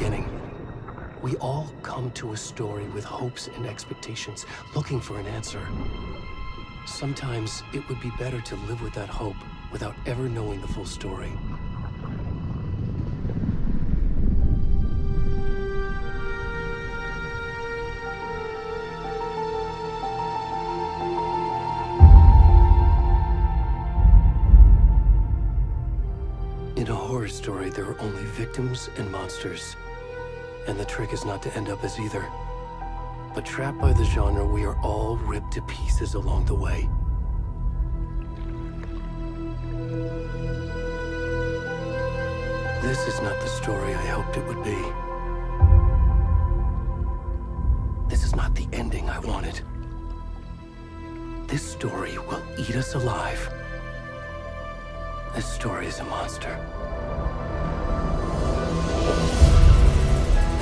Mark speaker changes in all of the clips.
Speaker 1: beginning. We all come to a story with hopes and expectations, looking for an answer. Sometimes it would be better to live with that hope without ever knowing the full story. In a horror story, there are only victims and monsters. And the trick is not to end up as either. But trapped by the genre, we are all ripped to pieces along the way. This is not the story I hoped it would be. This is not the ending I wanted. This story will eat us alive. This story is a monster.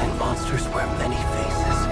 Speaker 1: And monsters wear many faces.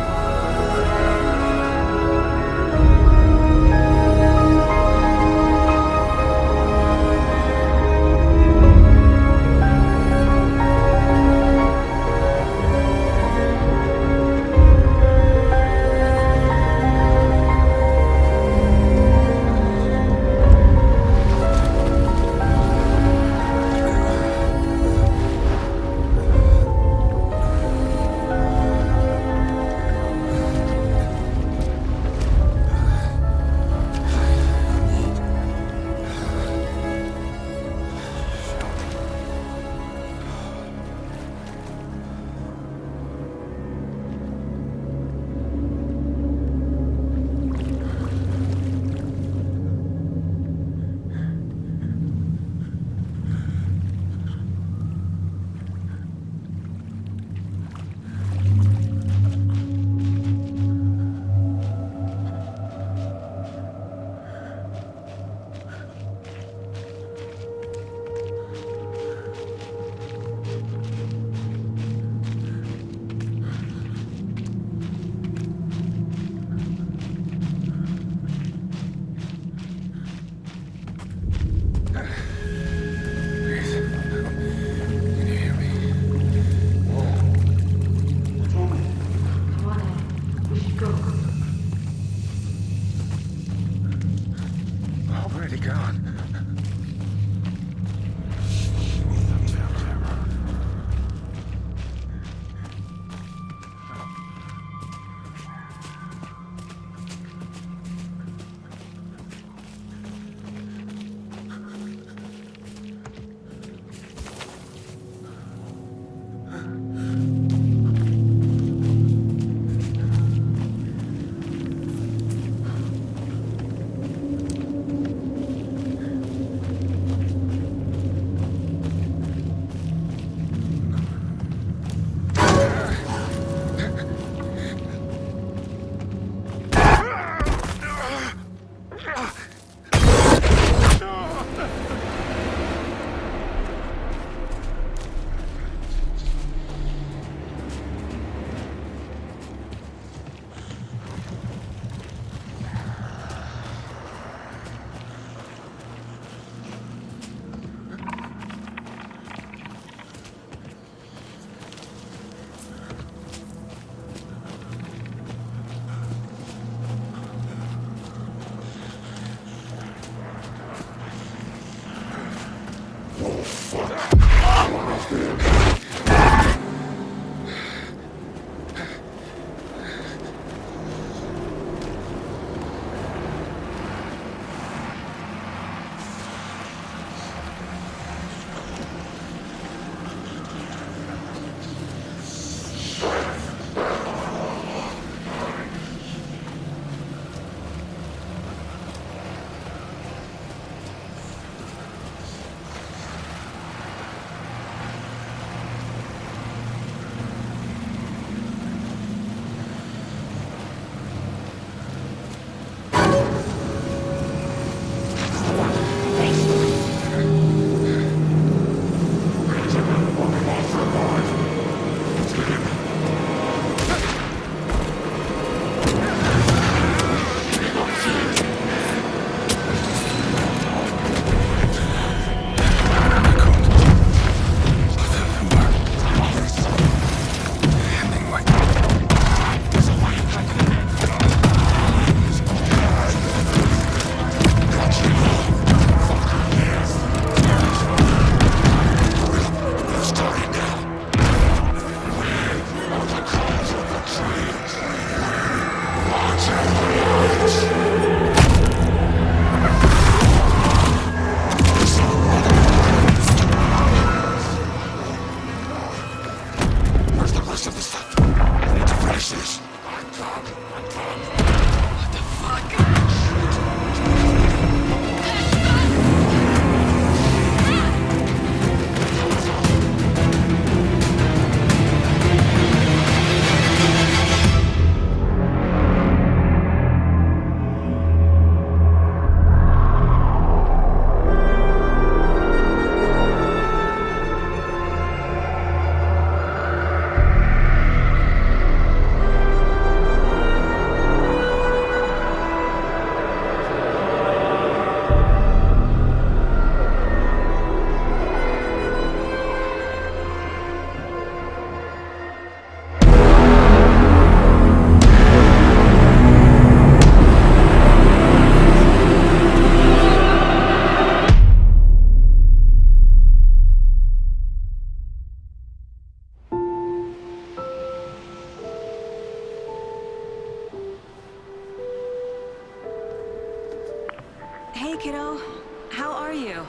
Speaker 2: Hey, kiddo. How are you?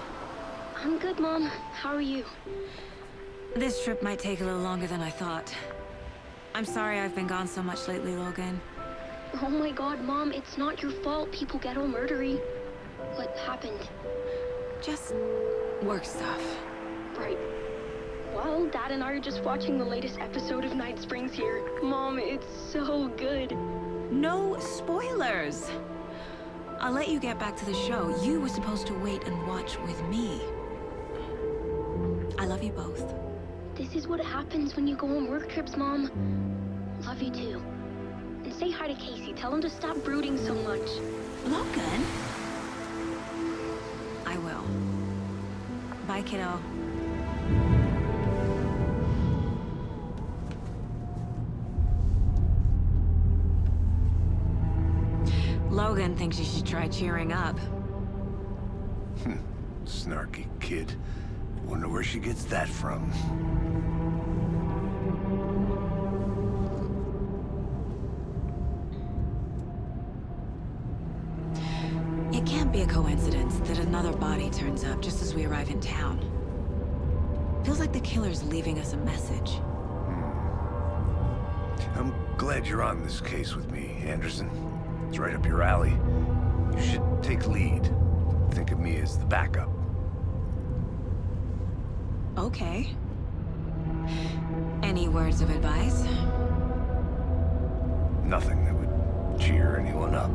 Speaker 3: I'm good, Mom. How are you?
Speaker 2: This trip might take a little longer than I thought. I'm sorry I've been gone so much lately, Logan.
Speaker 3: Oh my god, Mom, it's not your fault people get all murdery. What happened?
Speaker 2: Just work stuff.
Speaker 3: Right. Well, Dad and I are just watching the latest episode of Night Springs here. Mom, it's so good.
Speaker 2: No spoilers! I'll let you get back to the show. You were supposed to wait and watch with me. I love you both.
Speaker 3: This is what happens when you go on work trips, Mom. Love you too. And say hi to Casey. Tell him to stop brooding so much.
Speaker 2: Logan? I will. Bye, kiddo. Logan thinks you should try cheering up.
Speaker 4: Snarky kid. Wonder where she gets that from.
Speaker 2: It can't be a coincidence that another body turns up just as we arrive in town. Feels like the killer's leaving us a message.
Speaker 4: I'm glad you're on this case with me, Anderson. It's right up your alley. You should take lead. Think of me as the backup.
Speaker 2: Okay. Any words of advice?
Speaker 4: Nothing that would cheer anyone up.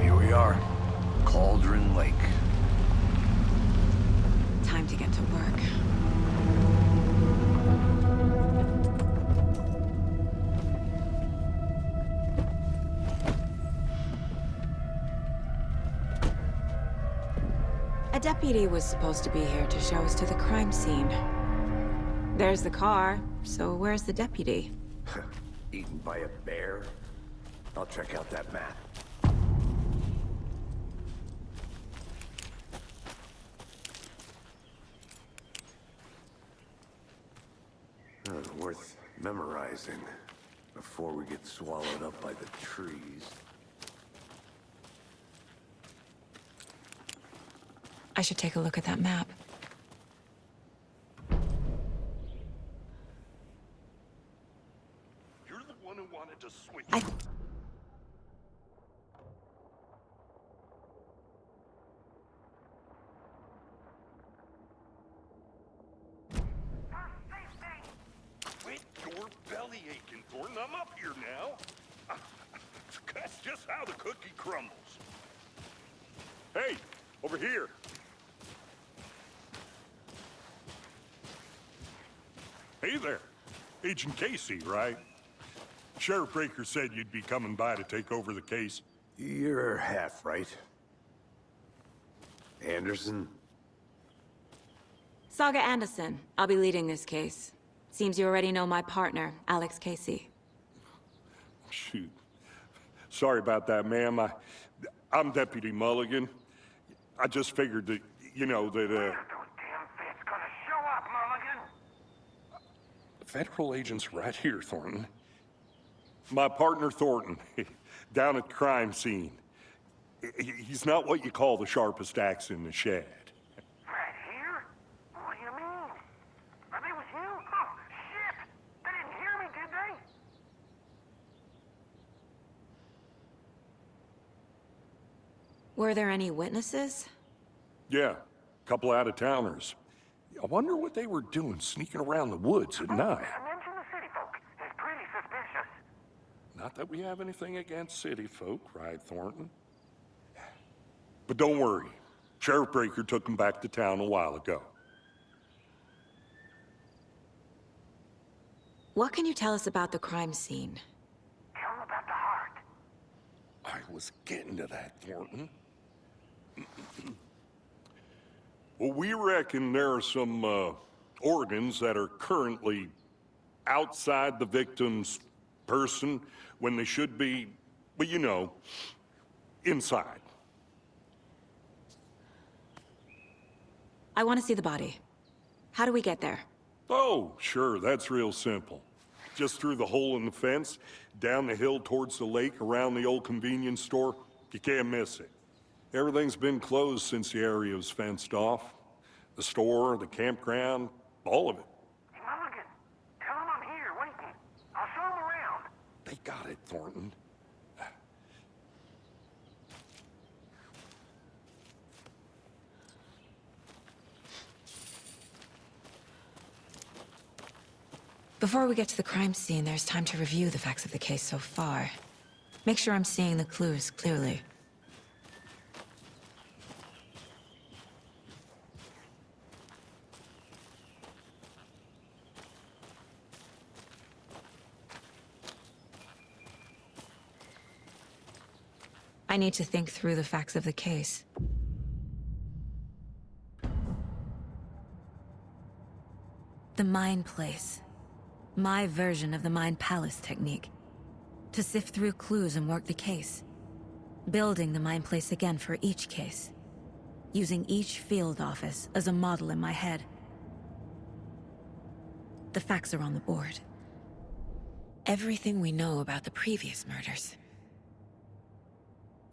Speaker 4: Here we are. Cauldron Lake.
Speaker 2: Time to get to work. A deputy was supposed to be here to show us to the crime scene. There's the car, so where's the deputy?
Speaker 4: Eaten by a bear? I'll check out that map. Worth memorizing before we get swallowed up by the trees.
Speaker 2: I should take a look at that map.
Speaker 5: You're the one who wanted to switch. Quit your belly aching, Thornton. I'm up here now. That's just how the cookie crumbles. Hey, over here. Hey there. Agent Casey, right? Sheriff Breaker said you'd be coming by to take over the case.
Speaker 4: You're half right. Anderson?
Speaker 2: Saga Anderson. I'll be leading this case. Seems you already know my partner, Alex Casey.
Speaker 5: Shoot. Sorry about that, ma'am. I'm Deputy Mulligan. I just figured that, you know, that,
Speaker 6: Those damn feds gonna show up, Mulligan.
Speaker 5: federal agent's right here, Thornton. My partner, Thornton, down at the crime scene. He's not what you call the sharpest axe in the shed.
Speaker 6: Right here? What do you mean? Are they with you? Oh, shit! They didn't hear me, did they?
Speaker 2: Were there any witnesses?
Speaker 5: Yeah, a couple out-of-towners. I wonder what they were doing sneaking around the woods at night.
Speaker 6: Mention the city folk. It's pretty suspicious.
Speaker 5: Not that we have anything against city folk, right, Thornton? But don't worry. Sheriff Breaker took them back to town a while ago.
Speaker 2: What can you tell us about the crime scene?
Speaker 6: Tell them about the heart.
Speaker 5: I was getting to that, Thornton. Well, we reckon there are some organs that are currently outside the victim's person when they should be, well, you know, inside.
Speaker 2: I want to see the body. How do we get there?
Speaker 5: Oh, sure, that's real simple. Just through the hole in the fence, down the hill towards the lake, around the old convenience store. You can't miss it. Everything's been closed since the area was fenced off. The store, the campground, all of it.
Speaker 6: Hey, Mulligan, tell him I'm here waiting. I'll show him around.
Speaker 5: They got it, Thornton.
Speaker 2: Before we get to the crime scene, there's time to review the facts of the case so far. Make sure I'm seeing the clues clearly. I need to think through the facts of the case. The Mind Place. My version of the Mind Palace technique. To sift through clues and work the case. Building the Mind Place again for each case. Using each field office as a model in my head. The facts are on the board. Everything we know about the previous murders.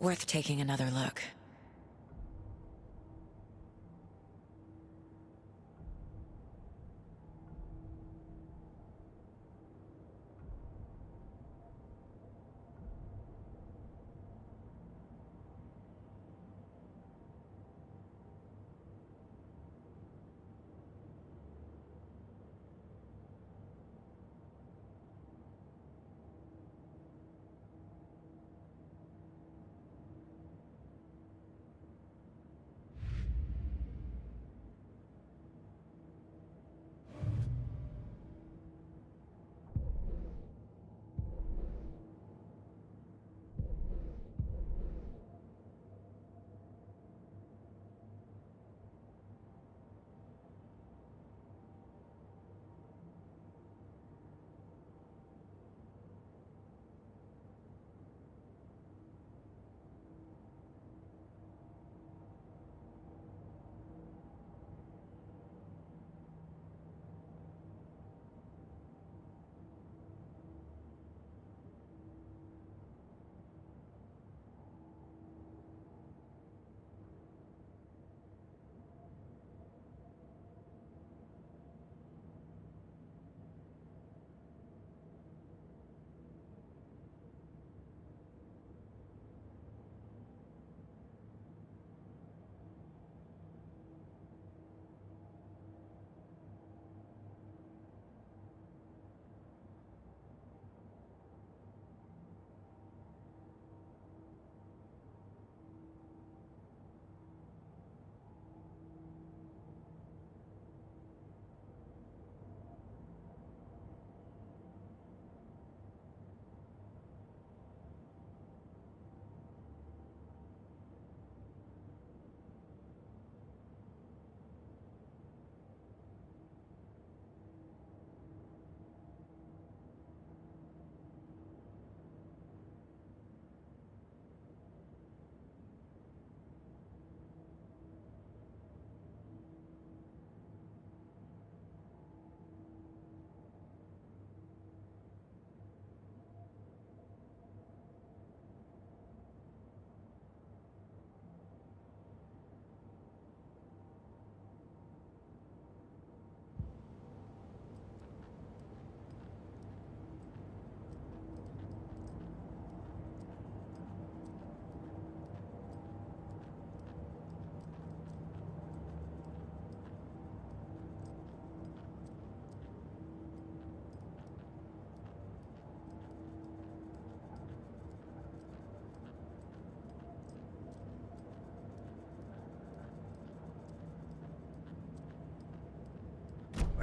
Speaker 2: Worth taking another look.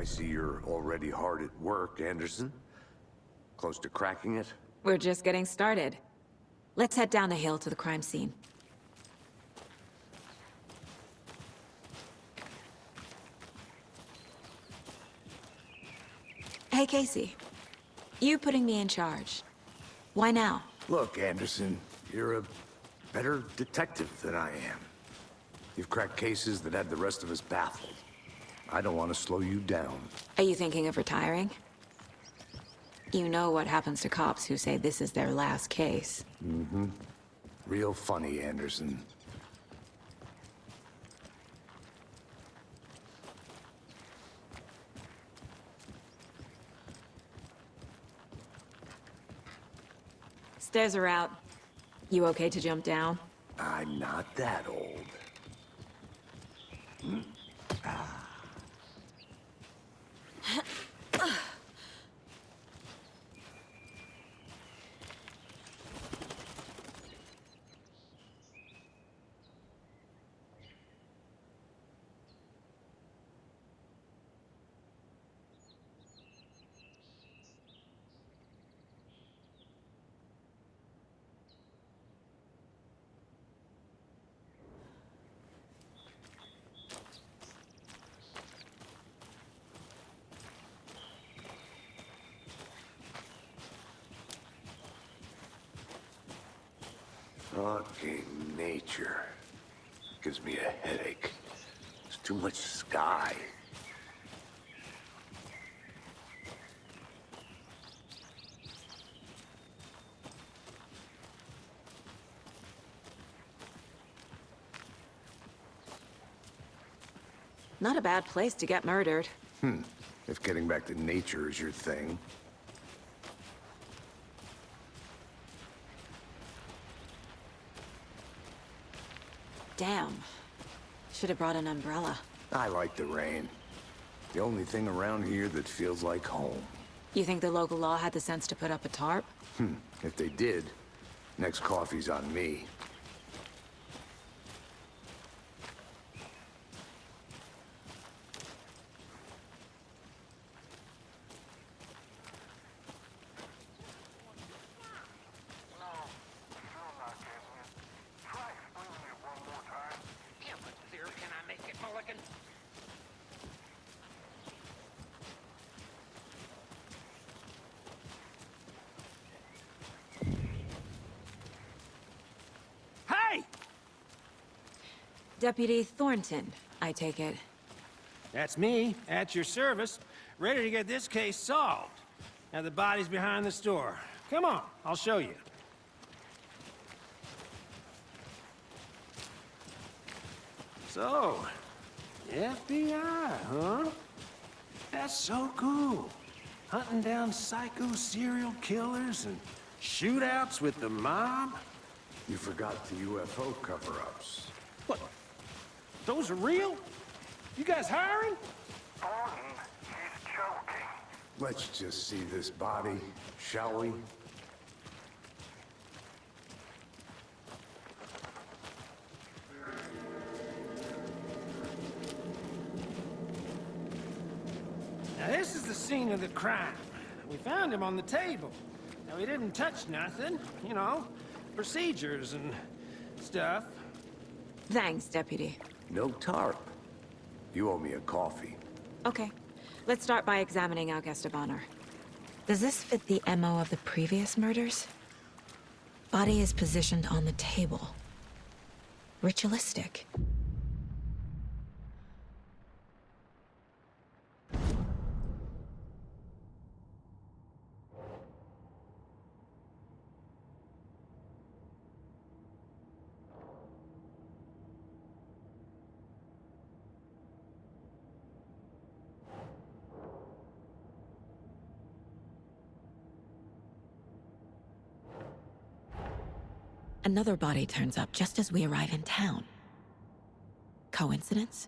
Speaker 4: I see you're already hard at work, Anderson. Close to cracking it?
Speaker 2: We're just getting started. Let's head down the hill to the crime scene. Hey, Casey. You putting me in charge. Why now?
Speaker 4: Look, Anderson, you're a better detective than I am. You've cracked cases that had the rest of us baffled. I don't want to slow you down.
Speaker 2: Are you thinking of retiring? You know what happens to cops who say this is their last case.
Speaker 4: Real funny, Anderson.
Speaker 2: Stairs are out. You okay to jump down?
Speaker 4: I'm not that old. Fucking nature. Gives me a headache. There's too much sky.
Speaker 2: Not a bad place to get murdered.
Speaker 4: If getting back to nature is your thing.
Speaker 2: Damn. Should have brought an umbrella.
Speaker 4: I like the rain. The only thing around here that feels like home.
Speaker 2: You think the local law had the sense to put up a tarp?
Speaker 4: If they did, next coffee's on me.
Speaker 6: No, still not getting it. Try explaining it one more time.
Speaker 7: Yeah, but sir, can I make it, Mulligan? Hey!
Speaker 2: Deputy Thornton, I take it.
Speaker 7: That's me, at your service, ready to get this case solved. Now the body's behind the store. Come on, I'll show you. So, FBI, huh? That's so cool. Hunting down psycho serial killers and shootouts with the mob.
Speaker 4: You forgot the UFO cover-ups.
Speaker 7: What? Those are real? You guys hiring?
Speaker 6: Thornton, he's joking.
Speaker 4: Let's just see this body, shall we?
Speaker 7: Now this is the scene of the crime. We found him on the table. Now he didn't touch nothing, you know, procedures and stuff.
Speaker 2: Thanks, Deputy.
Speaker 4: No tarp. You owe me a coffee.
Speaker 2: Okay. Let's start by examining our guest of honor. Does this fit the MO of the previous murders? Body is positioned on the table. Ritualistic. Another body turns up just as we arrive in town. Coincidence?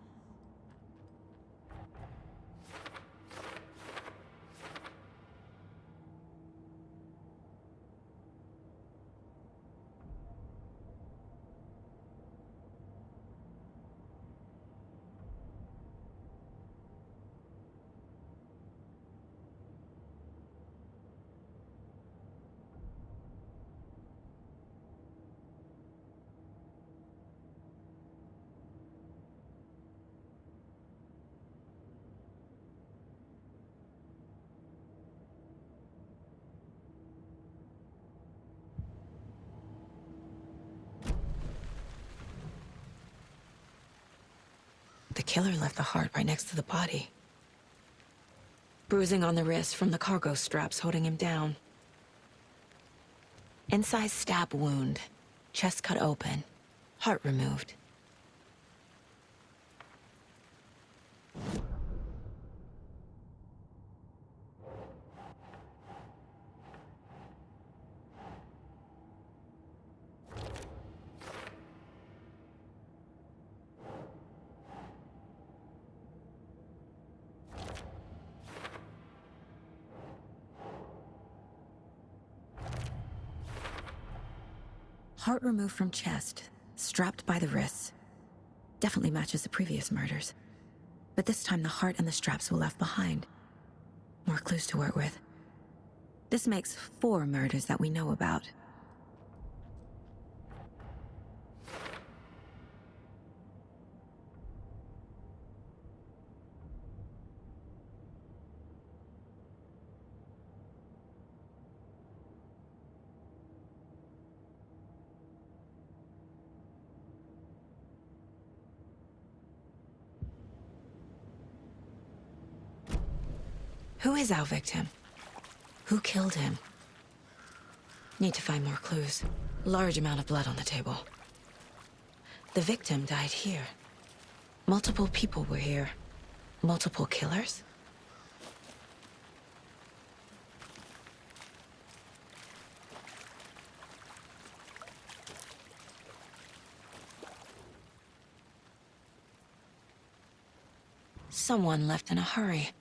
Speaker 2: The killer left the heart right next to the body. Bruising on the wrist from the cargo straps holding him down. Incised stab wound. Chest cut open. Heart removed. Heart removed from chest, strapped by the wrists. Definitely matches the previous murders. But this time the heart and the straps were left behind. More clues to work with. This makes 4 murders that we know about. Who is our victim? Who killed him? Need to find more clues. Large amount of blood on the table. The victim died here. Multiple people were here. Multiple killers? Someone left in a hurry.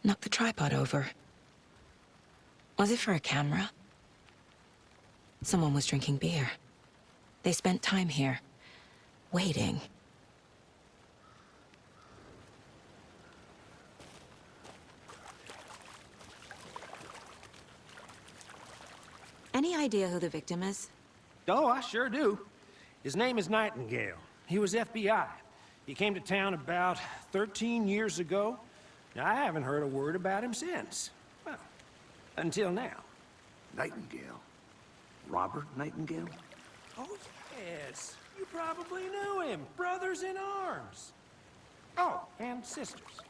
Speaker 2: Knocked the tripod over. Was it for a camera? Someone was drinking beer. They spent time here, waiting. Any idea who the victim is?
Speaker 7: Oh, I sure do. His name is Nightingale. He was FBI. He came to town about 13 years ago. I haven't heard a word about him since. Well, until now.
Speaker 4: Nightingale? Robert Nightingale?
Speaker 7: Oh, yes. You probably knew him. Brothers in arms. Oh, and sisters.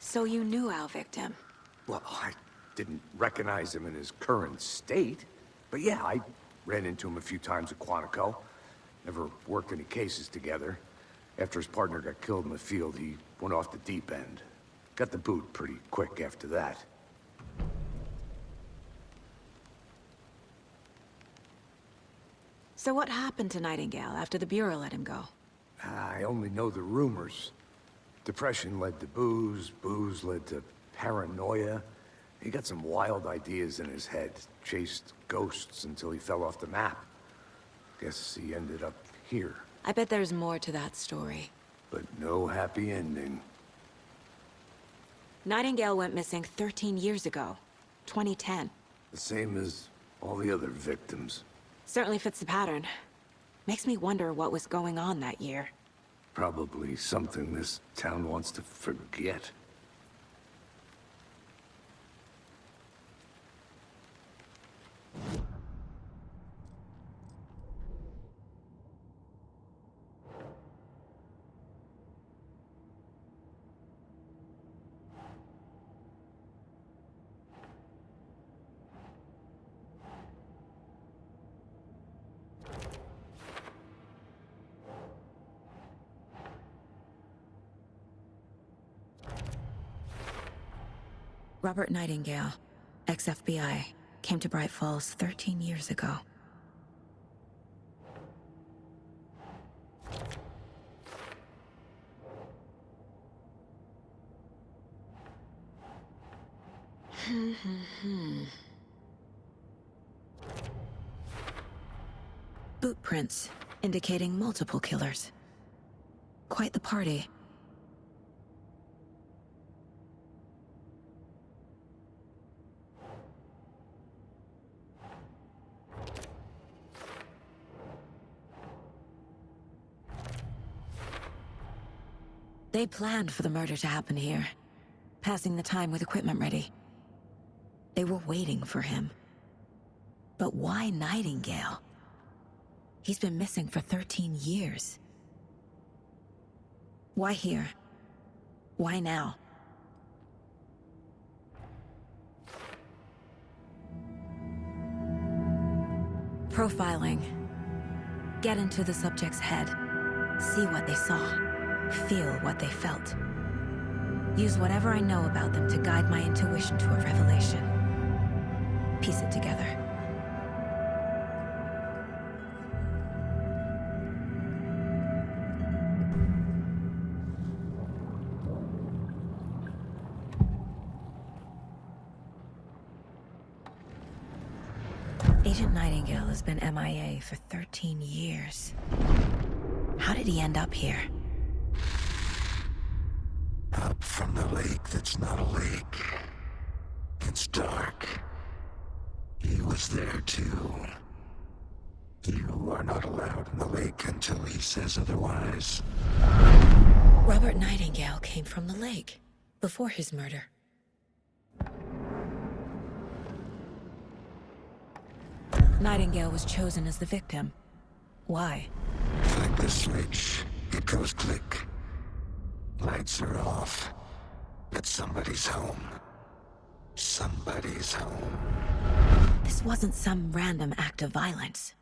Speaker 2: So you knew our victim?
Speaker 4: Well, I didn't recognize him in his current state. But yeah, I ran into him a few times at Quantico. Never worked any cases together. After his partner got killed in the field, he went off the deep end. Got the boot pretty quick after that.
Speaker 2: So what happened to Nightingale after the Bureau let him go?
Speaker 4: I only know the rumors. Depression led to booze, booze led to paranoia. He got some wild ideas in his head, chased ghosts until he fell off the map. Guess he ended up here.
Speaker 2: I bet there's more to that story.
Speaker 4: But no happy ending.
Speaker 2: Nightingale went missing 13 years ago. 2010.
Speaker 4: The same as all the other victims.
Speaker 2: Certainly fits the pattern. Makes me wonder what was going on that year.
Speaker 4: Probably something this town wants to forget.
Speaker 2: Robert Nightingale, ex-FBI, came to Bright Falls 13 years ago. Boot prints, indicating multiple killers. Quite the party. They planned for the murder to happen here, passing the time with equipment ready. They were waiting for him. But why Nightingale? He's been missing for 13 years. Why here? Why now? Profiling. Get into the subject's head. See what they saw. Feel what they felt. Use whatever I know about them to guide my intuition to a revelation. Piece it together. Agent Nightingale has been MIA for 13 years. How did he end up here?
Speaker 8: Up from the lake that's not a lake. It's dark. He was there too. You are not allowed in the lake until he says otherwise.
Speaker 2: Robert Nightingale came from the lake, before his murder. Nightingale was chosen as the victim. Why?
Speaker 8: Flick the switch. It goes click. Lights are off. But somebody's home. Somebody's home.
Speaker 2: This wasn't some random act of violence.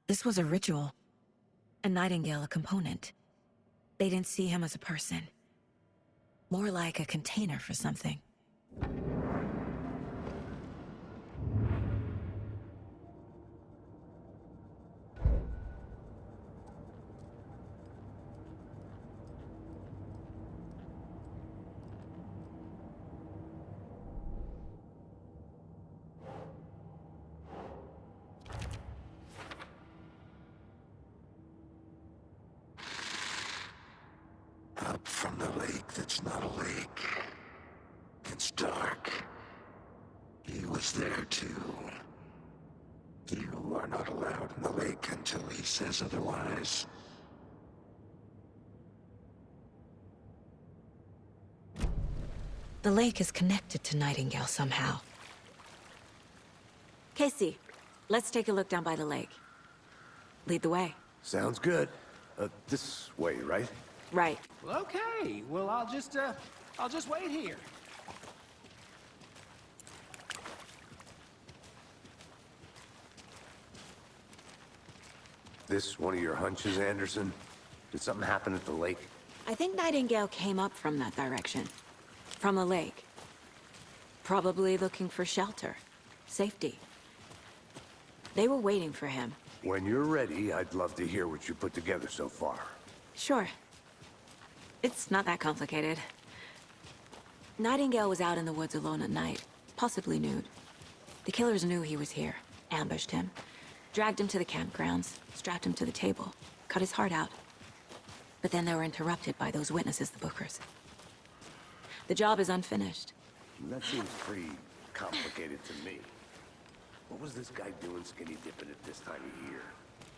Speaker 2: This was a ritual. And Nightingale a component. They didn't see him as a person. More like a container for something.
Speaker 8: Up from the lake that's not a lake. It's dark. He was there too. You are not allowed in the lake until he says otherwise.
Speaker 2: The lake is connected to Nightingale somehow. Casey, let's take a look down by the lake. Lead the way.
Speaker 4: Sounds good. This way, right?
Speaker 2: Right.
Speaker 7: Well, okay. Well, I'll just wait here.
Speaker 4: This one of your hunches, Anderson? Did something happen at the lake?
Speaker 2: I think Nightingale came up from that direction. From the lake. Probably looking for shelter. Safety. They were waiting for him.
Speaker 4: When you're ready, I'd love to hear what you put together so far.
Speaker 2: Sure. It's not that complicated. Nightingale was out in the woods alone at night, possibly nude. The killers knew he was here, ambushed him, dragged him to the campgrounds, strapped him to the table, cut his heart out. But then they were interrupted by those witnesses, the Bookers. The job is unfinished.
Speaker 4: That seems pretty complicated to me. What was this guy doing skinny dipping at this time of year?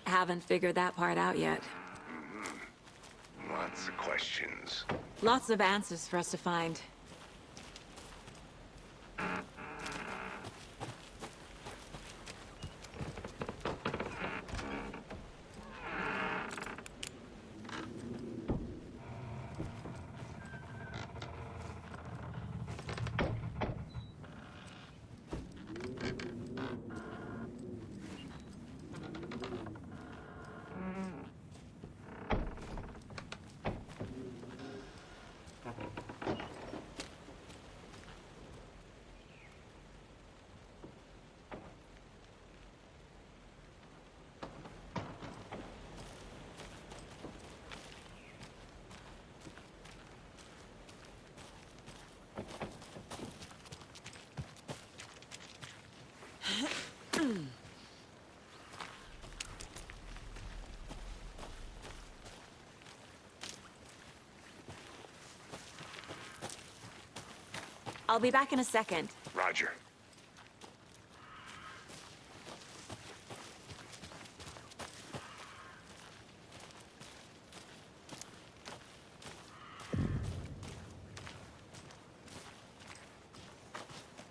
Speaker 2: Haven't figured that part out yet.
Speaker 8: Lots of questions.
Speaker 2: Lots of answers for us to find. I'll be back in a second.
Speaker 8: Roger.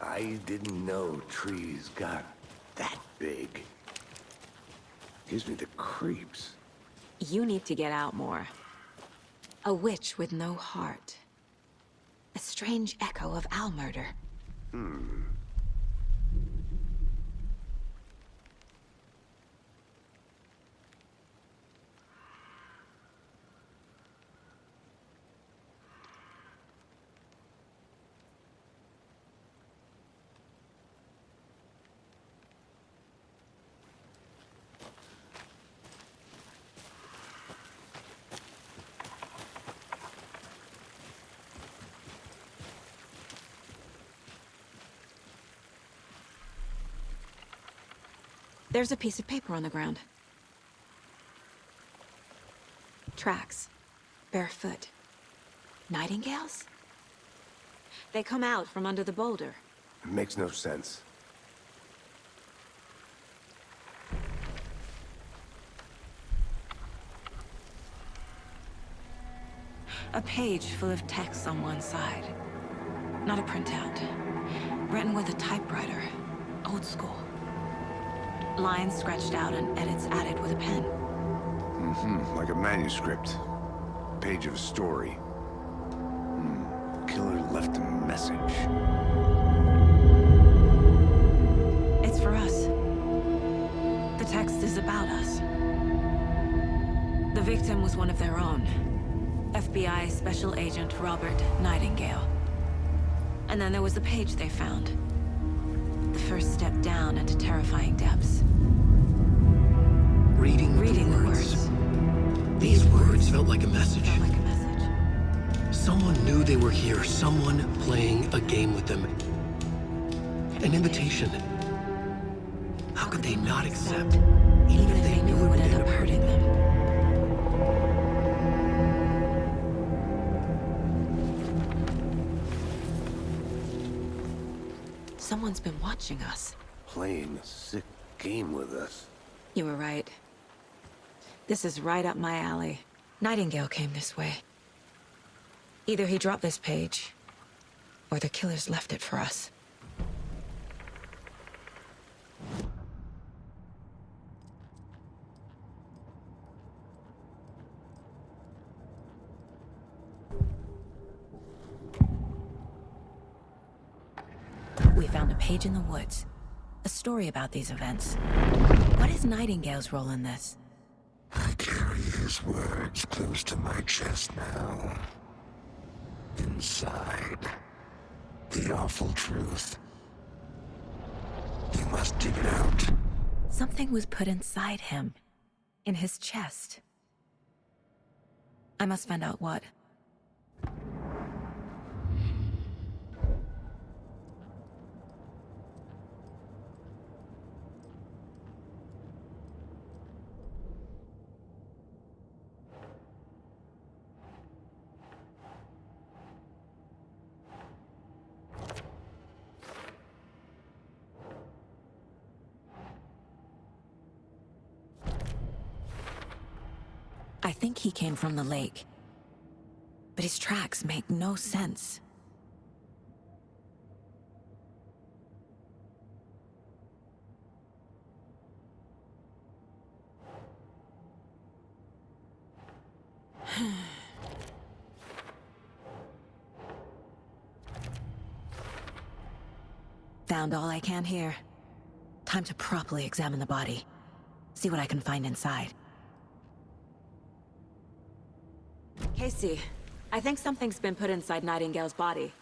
Speaker 4: I didn't know trees got that big. Gives me the creeps.
Speaker 2: You need to get out more. A witch with no heart. A strange echo of Al murder. There's a piece of paper on the ground. Tracks. Barefoot. Nightingales? They come out from under the boulder.
Speaker 4: It makes no sense.
Speaker 2: A page full of text on one side. Not a printout. Written with a typewriter. Old school. Lines scratched out and edits added with a pen.
Speaker 4: Like a manuscript. Page of a story. Killer left a message.
Speaker 2: It's for us. The text is about us. The victim was one of their own. FBI Special Agent Robert Nightingale. And then there was the page they found. The first step down into terrifying depths.
Speaker 1: Reading the words. These words felt like a message.
Speaker 2: Felt like a message.
Speaker 1: Someone knew they were here. Someone playing a game with them. An invitation. How could they not accept?
Speaker 2: Even if they knew it would end up hurting them. Someone's been watching us.
Speaker 4: Playing a sick game with us.
Speaker 2: You were right. This is right up my alley. Nightingale came this way. Either he dropped this page, or the killers left it for us. We found a page in the woods. A story about these events. What is Nightingale's role in this?
Speaker 8: I carry his words close to my chest now. Inside, the awful truth. You must dig it out.
Speaker 2: Something was put inside him. In his chest. I must find out what. I think he came from the lake. But his tracks make no sense. Found all I can here. Time to properly examine the body. See what I can find inside. Casey, I think something's been put inside Nightingale's body.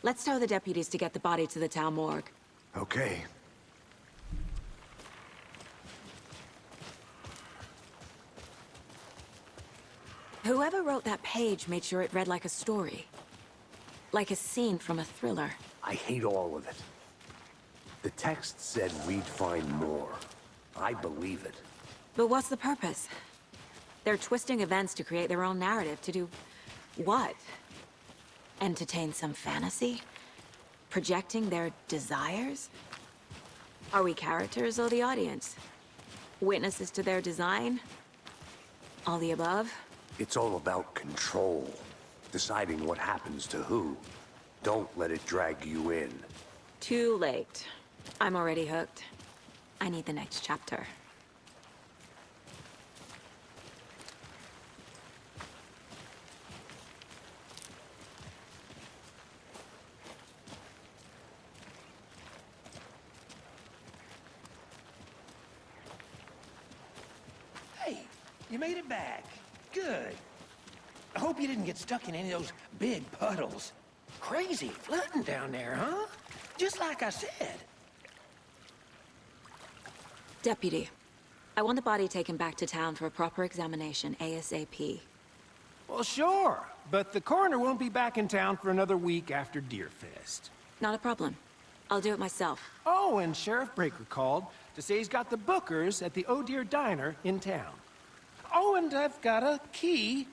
Speaker 2: Let's tell the deputies to get the body to the town morgue.
Speaker 4: Okay.
Speaker 2: Whoever wrote that page made sure it read like a story. Like a scene from a thriller.
Speaker 4: I hate all of it. The text said we'd find more. I believe it.
Speaker 2: But what's the purpose? They're twisting events to create their own narrative to do... what? Entertain some fantasy? Projecting their desires? Are we characters or the audience? Witnesses to their design? All the above?
Speaker 4: It's all about control. Deciding what happens to who. Don't let it drag you in.
Speaker 2: Too late. I'm already hooked. I need the next chapter.
Speaker 7: you made it back. Good. I hope you didn't get stuck in any of those big puddles. Crazy flooding down there, huh? Just like I said.
Speaker 2: Deputy, I want the body taken back to town for a proper examination ASAP.
Speaker 7: Well, sure, but the coroner won't be back in town for another week after Deerfest.
Speaker 2: Not a problem. I'll do it myself.
Speaker 7: Oh, and Sheriff Breaker called to say he's got the Bookers at the Oh Deer Diner in town. Oh, and I've got a key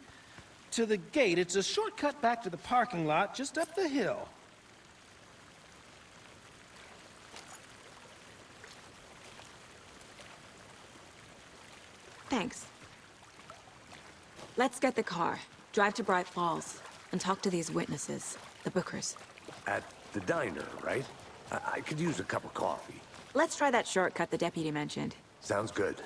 Speaker 7: to the gate. It's a shortcut back to the parking lot just up the hill.
Speaker 2: Thanks. Let's get the car, drive to Bright Falls, and talk to these witnesses, the Bookers.
Speaker 4: At the diner, right? I could use a cup of coffee.
Speaker 2: Let's try that shortcut the deputy mentioned.
Speaker 4: Sounds good.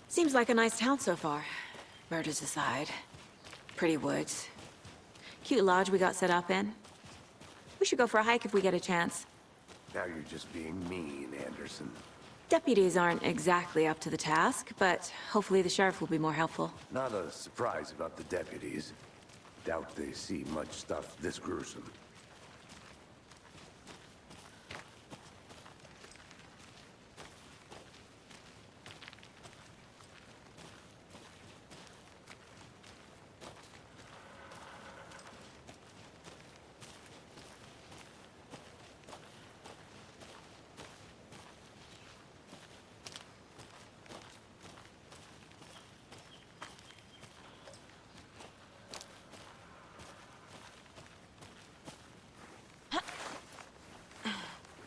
Speaker 2: Seems like a nice town so far. Murders aside. Pretty woods. Cute lodge we got set up in. We should go for a hike if we get a chance.
Speaker 4: Now you're just being mean, Anderson.
Speaker 2: Deputies aren't exactly up to the task, but hopefully the sheriff will be more helpful.
Speaker 4: Not a surprise about the deputies. Doubt they see much stuff this gruesome.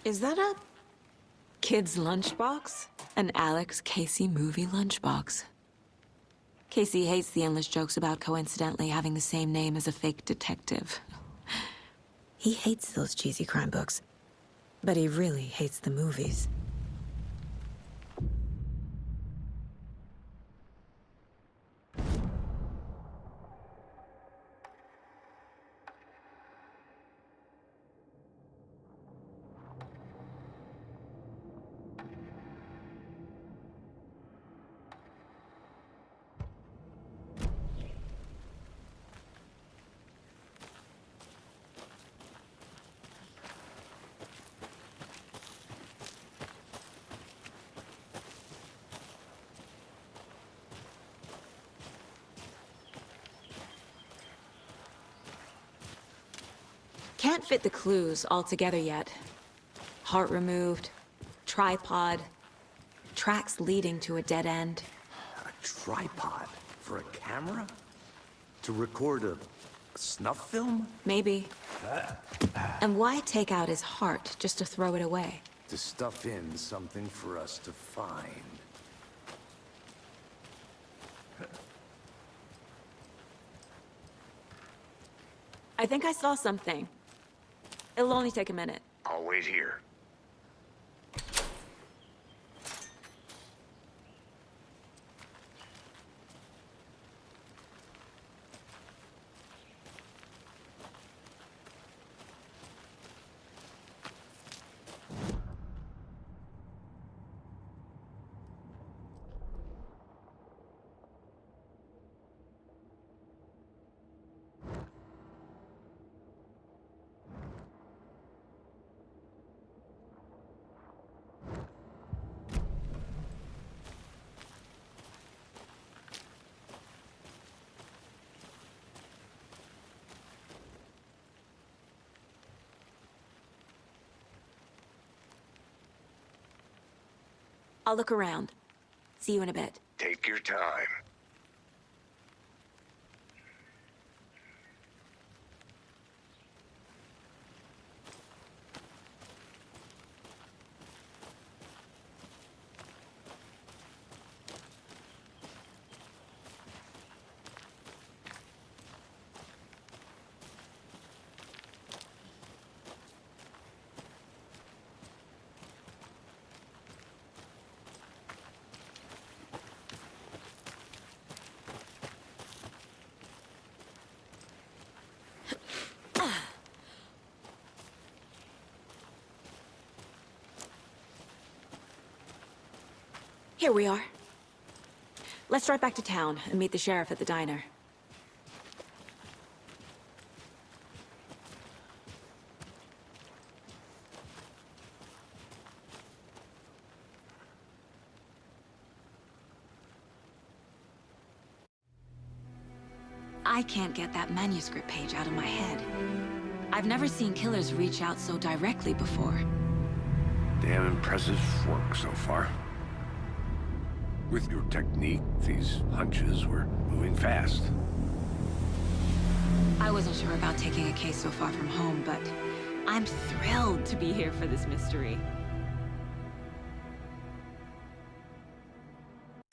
Speaker 2: Is that a kid's lunchbox? An Alex Casey movie lunchbox. Casey hates the endless jokes about coincidentally having the same name as a fake detective. He hates those cheesy crime books, but he really hates the movies. Can't fit the clues all together yet. Heart removed, tripod, tracks leading to a dead end.
Speaker 4: A tripod for a camera? To record a snuff film?
Speaker 2: Maybe. And why take out his heart just to throw it away?
Speaker 4: To stuff in something for us to find.
Speaker 2: I think I saw something. It'll only take a minute.
Speaker 6: I'll wait here.
Speaker 2: I'll look around. See you in a bit.
Speaker 6: Take your time.
Speaker 2: Here we are. Let's drive back to town and meet the sheriff at the diner. I can't get that manuscript page out of my head. I've never seen killers reach out so directly before.
Speaker 4: Damn impressive work so far. With your technique, these hunches were moving fast.
Speaker 2: I wasn't sure about taking a case so far from home, but I'm thrilled to be here for this mystery.